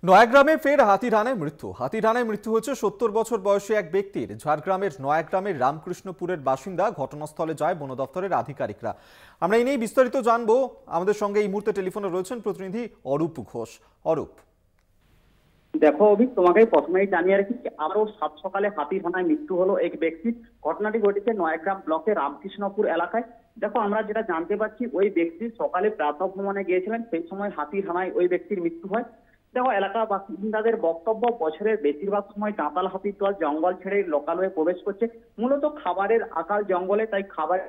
নয়াগ্রামে ফের হাতির হানায় মৃত্যু হয়েছে ৭০ বছর বয়সী এক ব্যক্তির। ঝাড়গ্রামের নয়াগ্রামের রামকৃষ্ণপুরের বাসিন্দা। ঘটনাস্থলে যায় বন দপ্তরের আধিকারিকরা। আমরা এই নিয়ে বিস্তারিত জানবো। আমাদের সঙ্গে এই মুহূর্তে টেলিফোনে রয়েছেন প্রতিনিধি অরূপ ঘোষ। অরূপ, দেখো অভিক, তোমাকে প্রথমেই জানিয়ে রাখি, আরো সাত সকালে হাতির হানায় মৃত্যু হলো এক ব্যক্তির। ঘটনাটি ঘটেছে নয়াগ্রাম ব্লকের রামকৃষ্ণপুর এলাকায়। দেখো, আমরা যেটা জানতে পারছি, ওই ব্যক্তি সকালে প্রাতঃ ভ্রমণে গিয়েছিলেন, সেই সময় হাতির হানায় ওই ব্যক্তির মৃত্যু হয়। দেখো, এলাকার বাসিন্দাদের বক্তব্য, বছরের বেশিরভাগ সময় দাঁতাল হাতির দল জঙ্গল ছেড়ে লোকালয়ে প্রবেশ করছে। মূলত খাবারের আকাল জঙ্গলে, তাই খাবার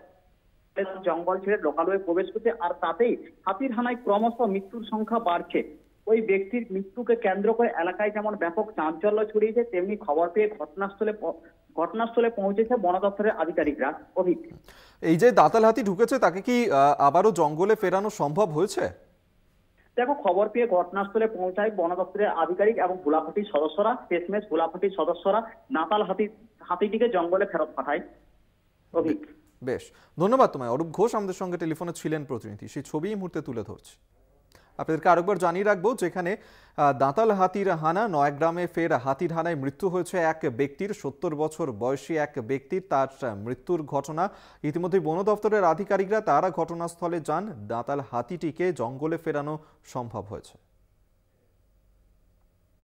জঙ্গল ছেড়ে লোকালয়ে প্রবেশ করছে, আর তাতেই হাতির হানায় ক্রমশ মৃত্যুর সংখ্যা বাড়ছে। ওই ব্যক্তির মৃত্যুকে কেন্দ্র করে এলাকায় যেমন ব্যাপক চাঞ্চল্য ছড়িয়েছে, তেমনি খবর পেয়ে ঘটনাস্থলে পৌঁছেছে বন দপ্তরের আধিকারিকরা। অভিক, এই যে দাঁতাল হাতি ঢুকেছে, তাকে কি আবারও জঙ্গলে ফেরানো সম্ভব হয়েছে? দেখো, খবর পেয়ে ঘটনাস্থলে পৌঁছায় বন দপ্তরের আধিকারিক এবং ভোলাফাটির সদস্যরা। শেষমেশ ভোলাফাটির সদস্যরা দাঁতাল হাতিটিকে জঙ্গলে ফেরত পাঠায়। অভিক, বেশ, ধন্যবাদ তোমায়। অরূপ ঘোষ আমাদের সঙ্গে টেলিফোনে ছিলেন প্রতিনিধি, সেই ছবি এই মুহূর্তে তুলে ধরছে। আপনাদেরকে আরেকবার জানিয়ে রাখবো, যেখানে দাঁতাল হাতির হানা, নয়াগ্রামে ফের হাতির হানায় মৃত্যু হয়েছে এক ব্যক্তির। ৭০ বছর বয়সী এক ব্যক্তির, তার মৃত্যুর ঘটনা ইতিমধ্যে বন দপ্তরের আধিকারিকরা তারা ঘটনাস্থলে যান। দাঁতাল হাতিটিকে জঙ্গলে ফেরানো সম্ভব হয়েছে।